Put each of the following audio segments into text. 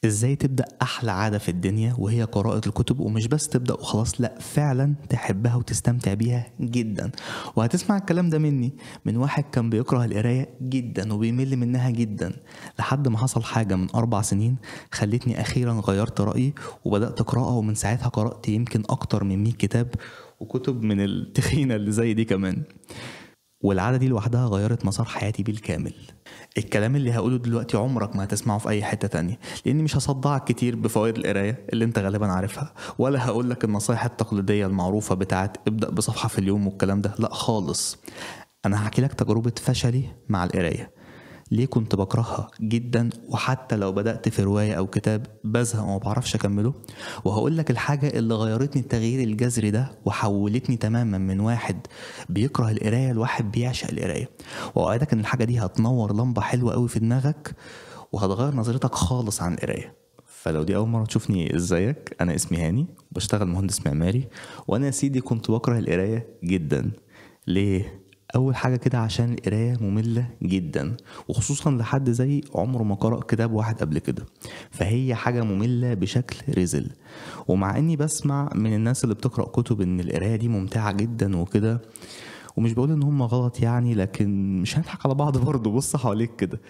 ازاي تبدأ احلى عادة في الدنيا وهي قراءة الكتب، ومش بس تبدأ وخلاص، لا فعلا تحبها وتستمتع بيها جدا. وهتسمع الكلام ده مني، من واحد كان بيكره القراية جدا وبيمل منها جدا، لحد ما حصل حاجة من 4 سنين خلتني اخيرا غيرت رأيي وبدأت اقرأها، ومن ساعتها قرأت يمكن اكتر من 100 كتاب، وكتب من التخينة اللي زي دي كمان. والعادة دي لوحدها غيرت مسار حياتي بالكامل. الكلام اللي هقوله دلوقتي عمرك ما هتسمعه في اي حتة تانية، لاني مش هصدعك كتير بفوائد القراية اللي انت غالبا عارفها، ولا هقولك النصايح التقليدية المعروفة بتاعت ابدأ بصفحة في اليوم والكلام ده، لا خالص. انا هحكي لك تجربة فشلي مع القراية، ليه كنت بكرهها جدا، وحتى لو بدأت في رواية أو كتاب بزهق وما بعرفش أكمله. وهقول لك الحاجة اللي غيرتني التغيير الجذري ده وحولتني تماما من واحد بيكره القراية لواحد بيعشق القراية. وأوعدك إن الحاجة دي هتنور لمبة حلوة قوي في دماغك، وهتغير نظرتك خالص عن القراية. فلو دي أول مرة تشوفني، ازيك؟ أنا اسمي هاني، بشتغل مهندس معماري. وأنا يا سيدي كنت بكره القراية جدا. ليه؟ اول حاجه كده عشان القرايه ممله جدا، وخصوصا لحد زي عمره ما قرأ كتاب واحد قبل كده، فهي حاجه ممله بشكل رزل. ومع اني بسمع من الناس اللي بتقرأ كتب ان القرايه دي ممتعه جدا وكده، ومش بقول ان هم غلط يعني، لكن مش هنضحك على بعض برضه. بص حواليك كده،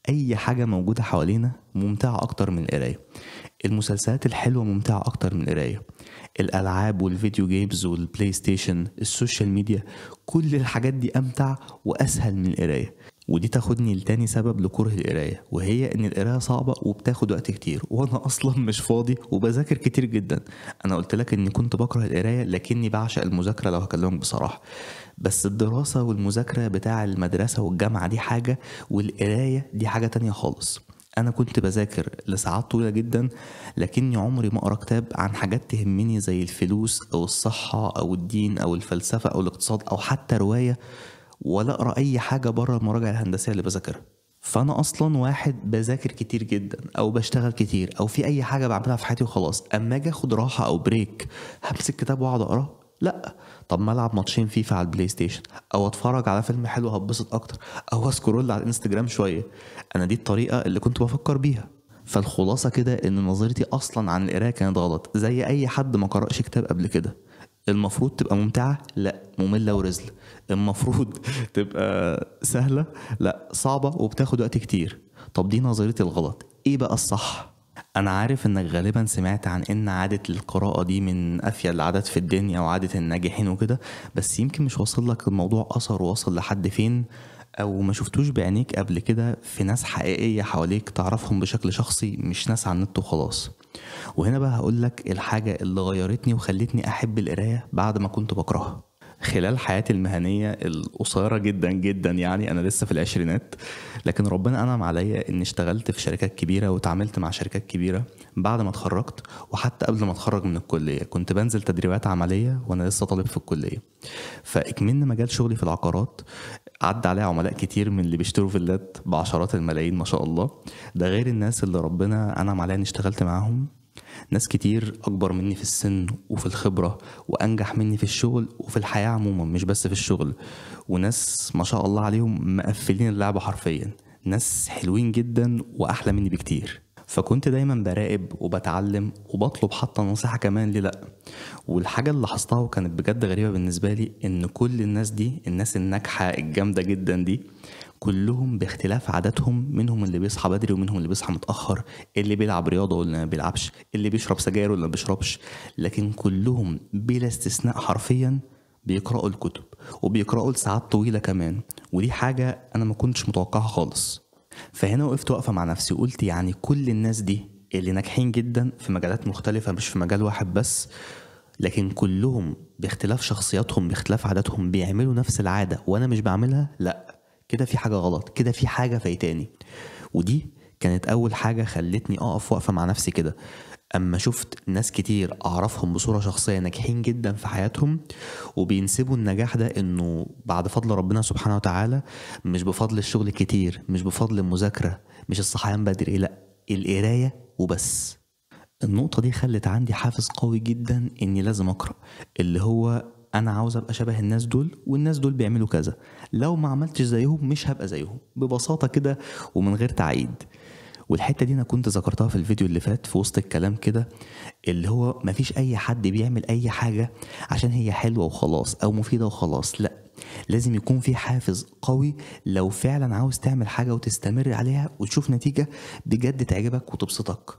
اي حاجه موجوده حوالينا ممتعه اكتر من القرايه. المسلسلات الحلوه ممتعه اكتر من القرايه، الالعاب والفيديو جيمز والبلاي ستيشن، السوشيال ميديا، كل الحاجات دي امتع واسهل من القرايه. ودي تاخدني لتاني سبب لكره القرايه، وهي ان القرايه صعبه وبتاخد وقت كتير، وانا اصلا مش فاضي وبذاكر كتير جدا. انا قلت لك اني كنت بكره القرايه لكني بعشق المذاكره لو هكلمك بصراحه. بس الدراسه والمذاكره بتاع المدرسه والجامعه دي حاجه، والقرايه دي حاجه تانية خالص. انا كنت بذاكر لساعات طويله جدا، لكني عمري ما اقرا كتاب عن حاجات تهمني زي الفلوس او الصحه او الدين او الفلسفه او الاقتصاد او حتى روايه، ولا اقرا اي حاجه بره المراجع الهندسيه اللي بذاكرها. فانا اصلا واحد بذاكر كتير جدا او بشتغل كتير او في اي حاجه بعملها في حياتي وخلاص، اما اجي اخد راحه او بريك همسك كتاب واقعد اقراه؟ لا. طب ما العب ماتشين فيفا على البلاي ستيشن، او اتفرج على فيلم حلو هتبسط اكتر، او اسكرول على الانستجرام شويه. انا دي الطريقه اللي كنت بفكر بيها. فالخلاصة كده ان نظرتي اصلا عن القراية كانت غلط، زي اي حد ما قرأش كتاب قبل كده. المفروض تبقى ممتعة، لا مملة ورزل. المفروض تبقى سهلة، لا صعبة وبتاخد وقت كتير. طب دي نظرتي الغلط، ايه بقى الصح؟ انا عارف انك غالبا سمعت عن ان عادة القراءة دي من افيد العادات في الدنيا وعادة الناجحين وكده، بس يمكن مش واصل لك الموضوع اثر واصل لحد فين، او ما شفتوش بعينيك قبل كده في ناس حقيقية حواليك تعرفهم بشكل شخصي، مش ناس على النت وخلاص. وهنا بقى هقولك الحاجة اللي غيرتني وخلتني احب القراية بعد ما كنت بكرهها. خلال حياتي المهنية القصيرة جدا جدا، يعني أنا لسه في العشرينات، لكن ربنا أنعم عليا إني اشتغلت في شركات كبيرة وتعاملت مع شركات كبيرة بعد ما اتخرجت. وحتى قبل ما اتخرج من الكلية كنت بنزل تدريبات عملية وأنا لسه طالب في الكلية. فإكمن مجال شغلي في العقارات، عدى عليا عملاء كتير من اللي بيشتروا فيلات بعشرات الملايين ما شاء الله. ده غير الناس اللي ربنا أنعم عليا إني اشتغلت معاهم، ناس كتير أكبر مني في السن وفي الخبرة وأنجح مني في الشغل وفي الحياة عموما، مش بس في الشغل. وناس ما شاء الله عليهم مقفلين اللعبة حرفيا، ناس حلوين جدا وأحلى مني بكتير. فكنت دايما براقب وبتعلم وبطلب حتى نصيحة كمان، ليه لأ. والحاجة اللي لاحظتها وكانت بجد غريبة بالنسبة لي، إن كل الناس دي، الناس الناجحة الجامدة جدا دي، كلهم باختلاف عاداتهم، منهم اللي بيصحى بدري ومنهم اللي بيصحى متأخر، اللي بيلعب رياضة واللي ما بيلعبش، اللي بيشرب سجاير واللي ما بيشربش، لكن كلهم بلا استثناء حرفيا بيقرأوا الكتب، وبيقرأوا لساعات طويلة كمان. ودي حاجة أنا ما كنتش متوقعها خالص. فهنا وقفت وقفة مع نفسي وقلت يعني كل الناس دي اللي ناجحين جدا في مجالات مختلفة، مش في مجال واحد بس، لكن كلهم باختلاف شخصياتهم باختلاف عاداتهم بيعملوا نفس العادة وأنا مش بعملها، لأ كده في حاجة غلط، كده في حاجة فايتاني. ودي كانت أول حاجة خلتني أقف وقفة مع نفسي كده. أما شفت ناس كتير أعرفهم بصورة شخصية ناجحين جدا في حياتهم، وبينسبوا النجاح ده إنه بعد فضل ربنا سبحانه وتعالى، مش بفضل الشغل كتير، مش بفضل المذاكرة، مش الصحيان بدري، لأ القراية وبس. النقطة دي خلت عندي حافز قوي جدا اني لازم اقرأ، اللي هو انا عاوز ابقى شبه الناس دول، والناس دول بيعملوا كذا، لو ما عملتش زيهم مش هبقى زيهم، ببساطة كده ومن غير تعقيد. والحتة دي انا كنت ذكرتها في الفيديو اللي فات في وسط الكلام كده، اللي هو مفيش اي حد بيعمل اي حاجة عشان هي حلوة وخلاص او مفيدة وخلاص، لا، لازم يكون في حافز قوي لو فعلا عاوز تعمل حاجة وتستمر عليها وتشوف نتيجة بجد تعجبك وتبسطك.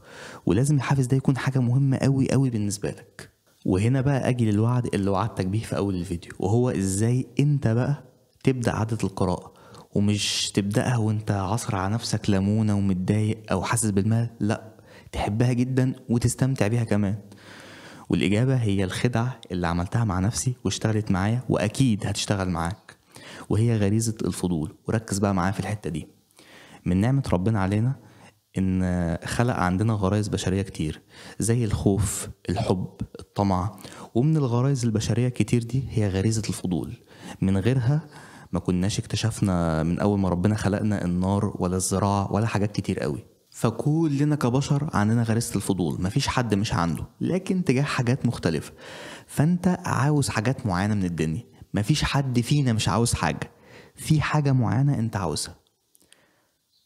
ولازم الحافز ده يكون حاجة مهمة قوي قوي بالنسبة لك. وهنا بقى اجي للوعد اللي وعدتك بيه في اول الفيديو، وهو ازاي انت بقى تبدأ عادة القراءة. ومش تبدأها وانت عصر على نفسك ليمونة ومتضايق او حاسس بالملل، لا، تحبها جدا وتستمتع بيها كمان. والإجابة هي الخدعة اللي عملتها مع نفسي واشتغلت معايا وأكيد هتشتغل معاك، وهي غريزة الفضول. وركز بقى معايا في الحتة دي. من نعمة ربنا علينا إن خلق عندنا غرائز بشرية كتير، زي الخوف، الحب، الطمع. ومن الغرائز البشرية كتير دي هي غريزة الفضول. من غيرها ما كناش اكتشفنا من أول ما ربنا خلقنا النار ولا الزراعة ولا حاجات كتير قوي. فكلنا كبشر عندنا غريزة الفضول، مفيش حد مش عنده، لكن تجاه حاجات مختلفة. فانت عاوز حاجات معينة من الدنيا، مفيش حد فينا مش عاوز حاجة. في حاجة معينة انت عاوزها،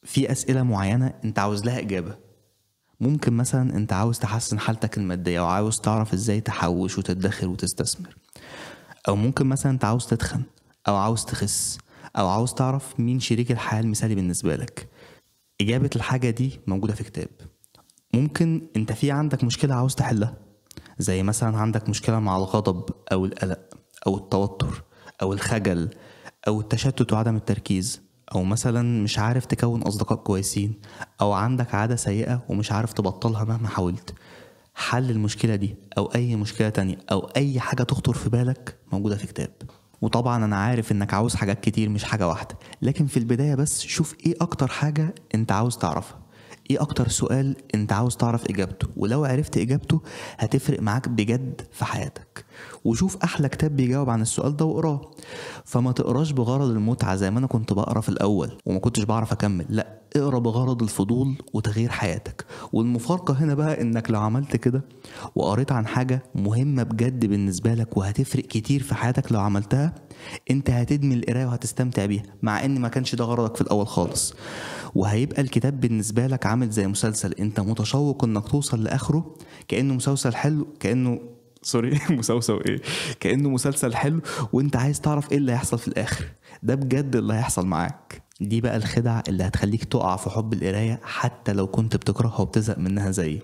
في أسئلة معينة انت عاوز لها إجابة. ممكن مثلا انت عاوز تحسن حالتك المادية وعاوز تعرف ازاي تحوش وتدخر وتستثمر. او ممكن مثلا انت عاوز تتخن، او عاوز تخس، او عاوز تعرف مين شريك الحياة المثالي بالنسبة لك. إجابة الحاجة دي موجودة في كتاب. ممكن انت في عندك مشكلة عاوز تحلها، زي مثلا عندك مشكلة مع الغضب أو القلق أو التوتر أو الخجل أو التشتت وعدم التركيز، أو مثلا مش عارف تكون أصدقاء كويسين، أو عندك عادة سيئة ومش عارف تبطلها مهما حاولت. حل المشكلة دي أو أي مشكلة تانية أو أي حاجة تخطر في بالك موجودة في كتاب. وطبعا أنا عارف إنك عاوز حاجات كتير مش حاجة واحدة، لكن في البداية بس شوف إيه أكتر حاجة أنت عاوز تعرفها، ايه اكتر سؤال انت عاوز تعرف اجابته، ولو عرفت اجابته هتفرق معاك بجد في حياتك. وشوف احلى كتاب بيجاوب عن السؤال ده واقراه. فما تقراش بغرض المتعة زي ما انا كنت بقرا في الاول وما كنتش بعرف اكمل، لا، اقرا بغرض الفضول وتغيير حياتك. والمفارقة هنا بقى انك لو عملت كده وقريت عن حاجة مهمة بجد بالنسبة لك وهتفرق كتير في حياتك لو عملتها، انت هتدمن القراية وهتستمتع بيها، مع ان ما كانش ده غرضك في الاول خالص. وهيبقى الكتاب بالنسبة لك عامل زي مسلسل انت متشوق انك توصل لاخره، كأنه مسلسل حلو، كأنه سوري مسلسل ايه، كأنه مسلسل حلو وانت عايز تعرف ايه اللي هيحصل في الاخر. ده بجد اللي هيحصل معاك. دي بقى الخدعة اللي هتخليك تقع في حب القراية حتى لو كنت بتكرهها وبتزهق منها زيي.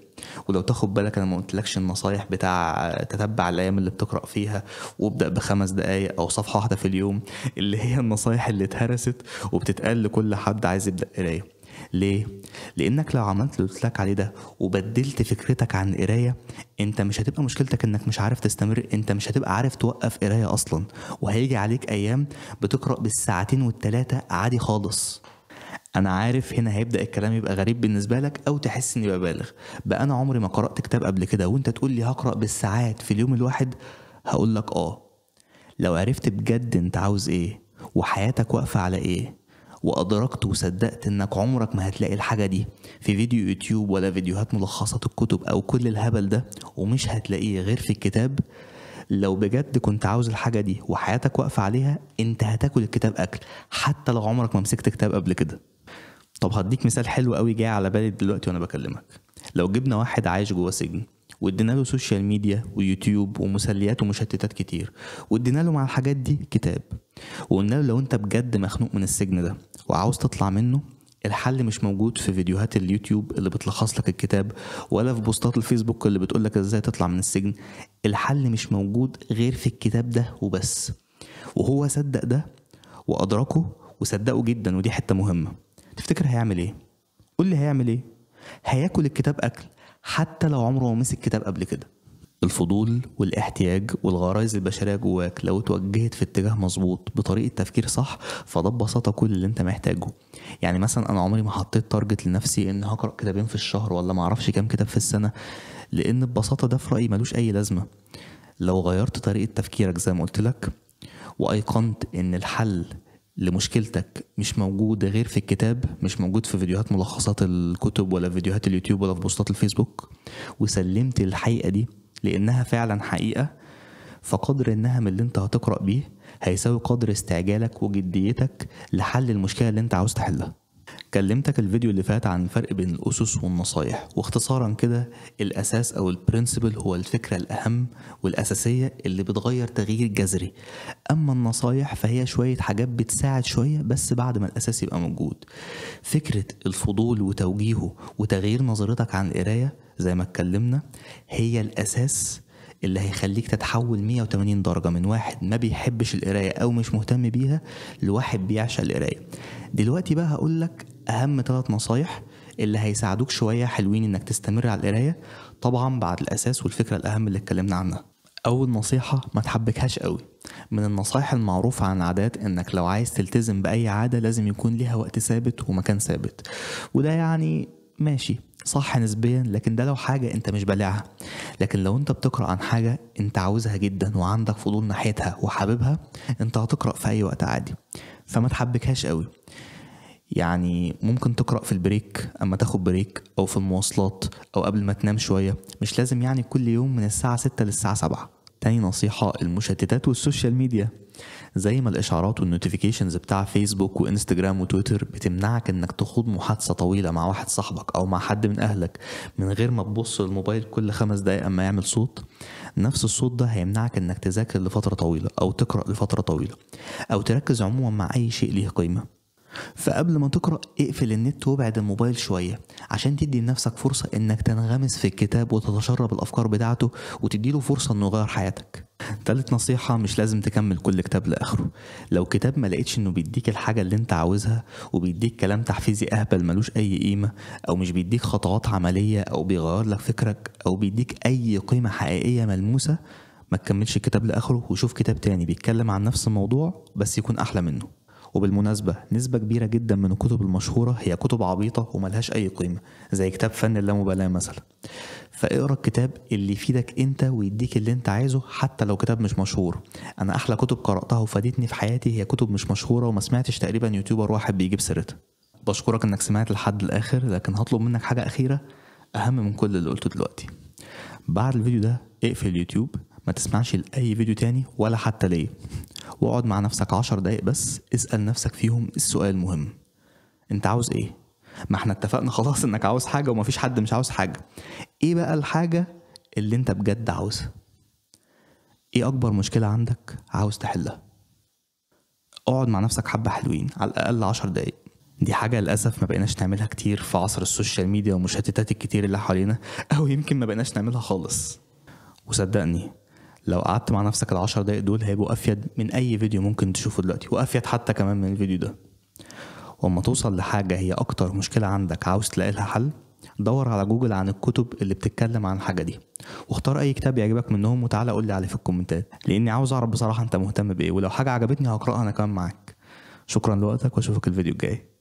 ولو تاخد بالك انا ما قلتلكش النصايح بتاع تتبع الايام اللي بتقرأ فيها وابدأ ب5 دقايق او صفحة واحدة في اليوم، اللي هي النصايح اللي اتهرست وبتتقال لكل حد عايز يبدأ قراية. ليه؟ لانك لو عملت اللي قلت لك عليه ده وبدلت فكرتك عن القرايه، انت مش هتبقى مشكلتك انك مش عارف تستمر، انت مش هتبقى عارف توقف قرايه اصلا. وهيجي عليك ايام بتقرا بالساعتين والتلاتة عادي خالص. انا عارف هنا هيبدا الكلام يبقى غريب بالنسبه لك او تحس اني ببالغ. بقى انا عمري ما قرات كتاب قبل كده وانت تقول لي هقرا بالساعات في اليوم الواحد، هقول لك لو عرفت بجد انت عاوز ايه وحياتك واقفه على ايه، وأدركت وصدقت إنك عمرك ما هتلاقي الحاجة دي في فيديو يوتيوب ولا فيديوهات ملخصات الكتب أو كل الهبل ده، ومش هتلاقيه غير في الكتاب. لو بجد كنت عاوز الحاجة دي وحياتك واقفة عليها، انت هتاكل الكتاب أكل حتى لو عمرك ما مسكت كتاب قبل كده. طب هديك مثال حلو قوي جاي على بالي دلوقتي وأنا بكلمك. لو جبنا واحد عايش جوه سجن وادينا له سوشيال ميديا ويوتيوب ومسليات ومشتتات كتير، وادينا له مع الحاجات دي كتاب، وقلنا له لو انت بجد مخنوق من السجن ده وعاوز تطلع منه، الحل مش موجود في فيديوهات اليوتيوب اللي بتلخص لك الكتاب ولا في بوستات الفيسبوك اللي بتقول لك ازاي تطلع من السجن. الحل مش موجود غير في الكتاب ده وبس. وهو صدق ده وأدركه وصدقه جدا، ودي حتة مهمة. تفتكر هيعمل ايه؟ قول لي هيعمل ايه؟ هياكل الكتاب أكل حتى لو عمره ما مسك كتاب قبل كده. الفضول والاحتياج والغرائز البشرية جواك لو اتوجهت في اتجاه مظبوط بطريقة تفكير صح، فده ببساطة كل اللي انت محتاجه. يعني مثلا انا عمري ما حطيت تارجت لنفسي ان هقرأ كتابين في الشهر ولا ما اعرفش كام كتاب في السنة، لان ببساطة ده في رأيي ملوش اي لازمة. لو غيرت طريقة تفكيرك زي ما قلت لك وايقنت ان الحل لمشكلتك مش موجود غير في الكتاب، مش موجود في فيديوهات ملخصات الكتب ولا فيديوهات اليوتيوب ولا في بوستات الفيسبوك، وسلمت الحقيقة دي لانها فعلا حقيقة، فقدر النهم اللي انت هتقرأ بيه هيساوي قدر استعجالك وجديتك لحل المشكلة اللي انت عاوز تحلها. كلمتك الفيديو اللي فات عن الفرق بين الأسس والنصايح، واختصارا كده الأساس أو البرنسبل هو الفكرة الأهم والأساسية اللي بتغير تغيير جذري. أما النصايح فهي شوية حاجات بتساعد شوية بس بعد ما الأساس يبقى موجود. فكرة الفضول وتوجيهه وتغيير نظرتك عن القراية زي ما اتكلمنا هي الأساس اللي هيخليك تتحول 180 درجة من واحد ما بيحبش القراية أو مش مهتم بيها لواحد بيعشق القراية. دلوقتي بقى هقولك أهم 3 نصايح اللي هيساعدوك شوية حلوين إنك تستمر على القراية، طبعا بعد الأساس والفكرة الأهم اللي اتكلمنا عنها. أول نصيحة ما تحبكهاش قوي. من النصايح المعروفة عن العادات إنك لو عايز تلتزم بأي عادة لازم يكون ليها وقت ثابت ومكان ثابت، وده يعني ماشي صح نسبيا، لكن ده لو حاجة انت مش بالعها. لكن لو انت بتقرأ عن حاجة انت عاوزها جدا وعندك فضول ناحيتها وحاببها، انت هتقرأ في اي وقت عادي، فما تحبكهاش قوي. يعني ممكن تقرأ في البريك اما تاخد بريك، او في المواصلات، او قبل ما تنام شوية، مش لازم يعني كل يوم من الساعة 6 للساعة 7. تاني نصيحة المشتتات والسوشيال ميديا. زي ما الاشعارات والنوتيفيكيشنز بتاع فيسبوك وانستجرام وتويتر بتمنعك انك تخوض محادثة طويلة مع واحد صاحبك او مع حد من اهلك من غير ما تبص للموبايل كل 5 دقايق اما يعمل صوت، نفس الصوت ده هيمنعك انك تذاكر لفترة طويلة او تقرأ لفترة طويلة او تركز عموما مع اي شيء ليه قيمة. فقبل ما تقرأ اقفل النت وابعد الموبايل شوية عشان تدي لنفسك فرصة انك تنغمس في الكتاب وتتشرب الافكار بتاعته وتديله فرصة انه يغير حياتك. تالت نصيحة مش لازم تكمل كل كتاب لآخره. لو كتاب ما لقيتش انه بيديك الحاجة اللي انت عاوزها وبيديك كلام تحفيزي اهبل ملوش اي قيمة، او مش بيديك خطوات عملية، او بيغير لك فكرك، او بيديك اي قيمة حقيقية ملموسة، ما تكملش الكتاب لآخره وشوف كتاب تاني بيتكلم عن نفس الموضوع بس يكون احلى منه. وبالمناسبة نسبة كبيرة جدا من الكتب المشهورة هي كتب عبيطة وملهاش أي قيمة، زي كتاب فن اللامبالاة مثلا. فاقرأ الكتاب اللي يفيدك انت ويديك اللي انت عايزه حتى لو كتاب مش مشهور. انا احلى كتب قرأتها وفادتني في حياتي هي كتب مش مشهورة وما سمعتش تقريبا يوتيوبر واحد بيجيب سيرتها. بشكرك انك سمعت لحد الاخر، لكن هطلب منك حاجة اخيرة اهم من كل اللي قلته دلوقتي. بعد الفيديو ده اقفل اليوتيوب، ما تسمعش لأي فيديو تاني ولا حتى ليه، واقعد مع نفسك 10 دقايق بس اسأل نفسك فيهم السؤال المهم: انت عاوز ايه؟ ما احنا اتفقنا خلاص انك عاوز حاجة ومفيش حد مش عاوز حاجة. ايه بقى الحاجة اللي انت بجد عاوزها؟ ايه اكبر مشكلة عندك عاوز تحلها؟ اقعد مع نفسك حبة حلوين، على الاقل 10 دقايق. دي حاجة للأسف ما بقيناش نعملها كتير في عصر السوشيال ميديا ومشتتات الكتير اللي حوالينا، او يمكن ما بقيناش نعملها خالص. وصدقني لو قعدت مع نفسك ال10 دقايق دول هيبقوا افيد من اي فيديو ممكن تشوفه دلوقتي، وافيد حتى كمان من الفيديو ده. واما توصل لحاجة هي اكتر مشكلة عندك عاوز تلاقي لها حل، دور على جوجل عن الكتب اللي بتتكلم عن الحاجة دي، واختار اي كتاب يعجبك منهم وتعالى قول لي عليه في الكومنتات، لاني عاوز اعرف بصراحة انت مهتم بايه، ولو حاجة عجبتني هقرأها انا كمان معاك. شكرا لوقتك واشوفك الفيديو الجاي.